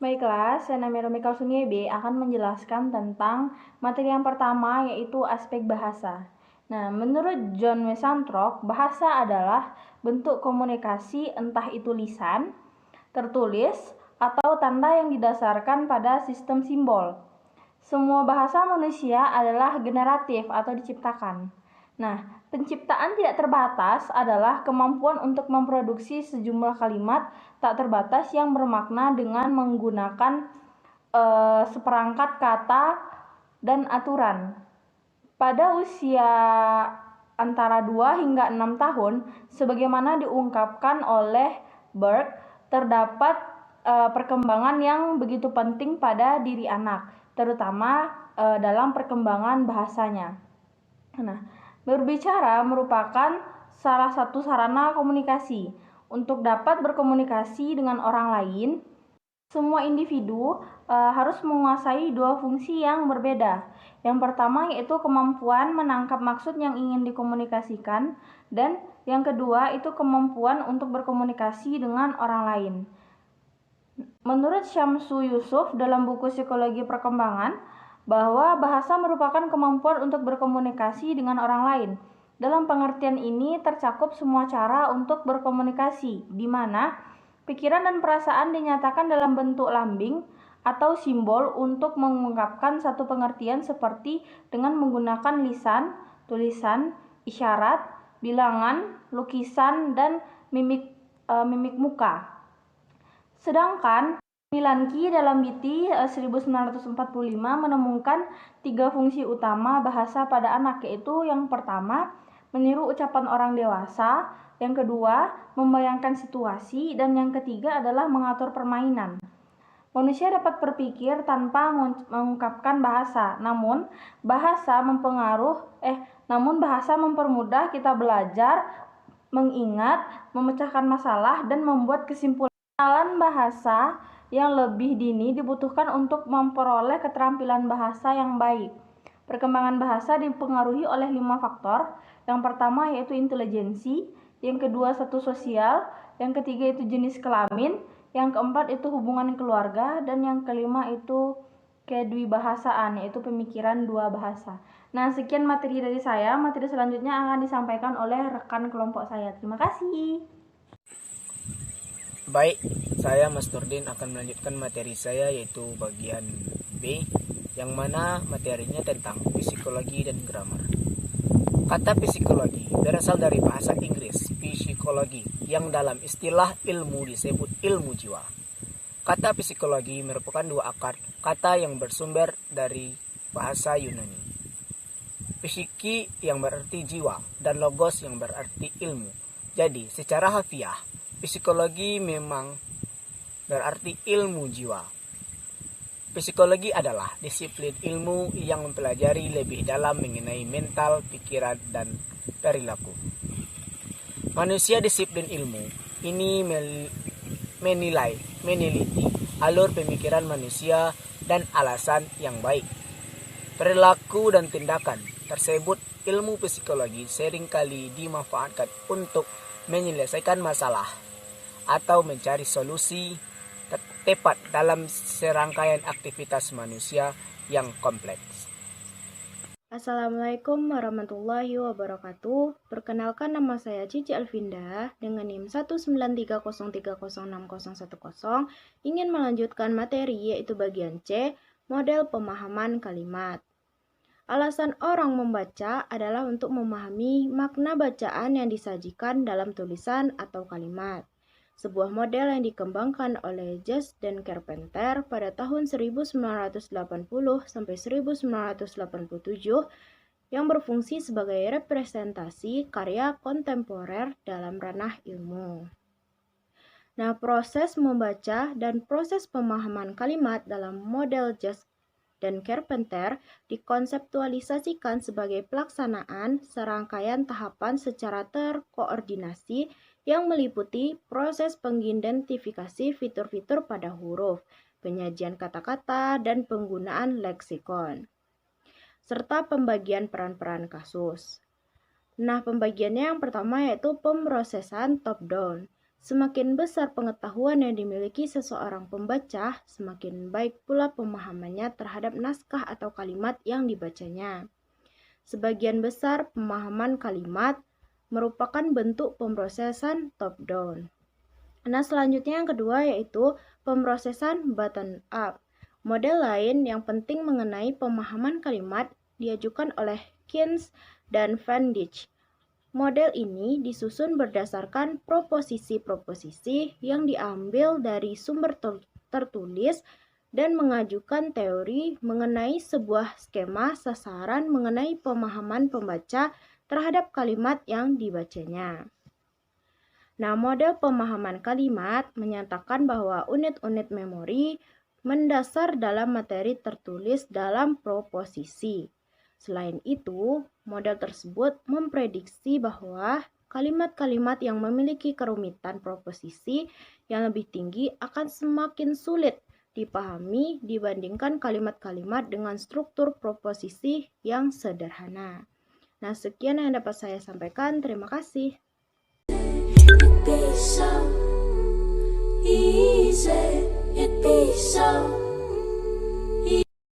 Baiklah, saya namanya Romi Kalsumi B akan menjelaskan tentang materi yang pertama, yaitu aspek bahasa. Nah, menurut John Wesantrok, bahasa adalah bentuk komunikasi entah itu lisan, tertulis, atau tanda yang didasarkan pada sistem simbol. Semua bahasa manusia adalah generatif atau diciptakan. Nah, penciptaan tidak terbatas adalah kemampuan untuk memproduksi sejumlah kalimat tak terbatas yang bermakna dengan menggunakan seperangkat kata dan aturan. Pada usia antara 2 hingga 6 tahun, sebagaimana diungkapkan oleh Burke, terdapat perkembangan yang begitu penting pada diri anak, terutama dalam perkembangan bahasanya. Nah, berbicara merupakan salah satu sarana komunikasi. Untuk dapat berkomunikasi dengan orang lain, semua individu harus menguasai dua fungsi yang berbeda. Yang pertama yaitu kemampuan menangkap maksud yang ingin dikomunikasikan, dan yang kedua itu kemampuan untuk berkomunikasi dengan orang lain. Menurut Syamsu Yusuf dalam buku Psikologi Perkembangan, bahwa bahasa merupakan kemampuan untuk berkomunikasi dengan orang lain. Dalam pengertian ini tercakup semua cara untuk berkomunikasi, di mana pikiran dan perasaan dinyatakan dalam bentuk lambing atau simbol untuk mengungkapkan satu pengertian seperti dengan menggunakan lisan, tulisan, isyarat, bilangan, lukisan, dan mimik muka. Sedangkan Milanki dalam Biti 1945 menemukan 3 fungsi utama bahasa pada anak, yaitu yang pertama, meniru ucapan orang dewasa, yang kedua, membayangkan situasi, dan yang ketiga adalah mengatur permainan. Manusia dapat berpikir tanpa mengungkapkan bahasa, namun bahasa mempermudah kita belajar, mengingat, memecahkan masalah, dan membuat kesimpulan. Pengenalan bahasa yang lebih dini dibutuhkan untuk memperoleh keterampilan bahasa yang baik. Perkembangan bahasa dipengaruhi oleh 5 faktor. Yang pertama yaitu intelijensi, yang kedua status sosial, yang ketiga itu jenis kelamin, yang keempat itu hubungan keluarga, dan yang kelima itu kedwibahasaan, yaitu pemikiran dua bahasa. Nah, sekian materi dari saya. Materi selanjutnya akan disampaikan oleh rekan kelompok saya. Terima kasih. Baik, saya Mas Nurdin akan melanjutkan materi saya, yaitu bagian B, yang mana materinya tentang psikologi dan grammar. Kata psikologi berasal dari bahasa Inggris psikologi, yang dalam istilah ilmu disebut ilmu jiwa. Kata psikologi merupakan dua akar kata yang bersumber dari bahasa Yunani. Psiki yang berarti jiwa dan logos yang berarti ilmu. Jadi, secara harfiah, psikologi memang berarti ilmu jiwa. Psikologi adalah disiplin ilmu yang mempelajari lebih dalam mengenai mental, pikiran, dan perilaku. Manusia disiplin ilmu ini meneliti alur pemikiran manusia dan alasan yang baik. Perilaku dan tindakan tersebut ilmu psikologi seringkali dimanfaatkan untuk menyelesaikan masalah atau mencari solusi tepat dalam serangkaian aktivitas manusia yang kompleks. Assalamualaikum warahmatullahi wabarakatuh. Perkenalkan, nama saya Cici Alvinda dengan NIM 19303061010, ingin melanjutkan materi yaitu bagian C, model pemahaman kalimat. Alasan orang membaca adalah untuk memahami makna bacaan yang disajikan dalam tulisan atau kalimat. Sebuah model yang dikembangkan oleh Just dan Carpenter pada tahun 1980 sampai 1987 yang berfungsi sebagai representasi karya kontemporer dalam ranah ilmu. Nah, proses membaca dan proses pemahaman kalimat dalam model Just dan Carpenter dikonseptualisasikan sebagai pelaksanaan serangkaian tahapan secara terkoordinasi yang meliputi proses pengidentifikasi fitur-fitur pada huruf, penyajian kata-kata, dan penggunaan leksikon, serta pembagian peran-peran kasus. Nah, pembagiannya yang pertama yaitu pemrosesan top-down. Semakin besar pengetahuan yang dimiliki seseorang pembaca, semakin baik pula pemahamannya terhadap naskah atau kalimat yang dibacanya. Sebagian besar pemahaman kalimat merupakan bentuk pemrosesan top-down. Nah, selanjutnya yang kedua yaitu pemrosesan bottom-up. Model lain yang penting mengenai pemahaman kalimat diajukan oleh Keynes dan Van Dijk. Model ini disusun berdasarkan proposisi-proposisi yang diambil dari sumber tertulis dan mengajukan teori mengenai sebuah skema sasaran mengenai pemahaman pembaca terhadap kalimat yang dibacanya. Nah, model pemahaman kalimat menyatakan bahwa unit-unit memori mendasar dalam materi tertulis dalam proposisi. Selain itu, model tersebut memprediksi bahwa kalimat-kalimat yang memiliki kerumitan proposisi yang lebih tinggi akan semakin sulit dipahami dibandingkan kalimat-kalimat dengan struktur proposisi yang sederhana. Nah, sekian yang dapat saya sampaikan. Terima kasih. It be so easy, it be so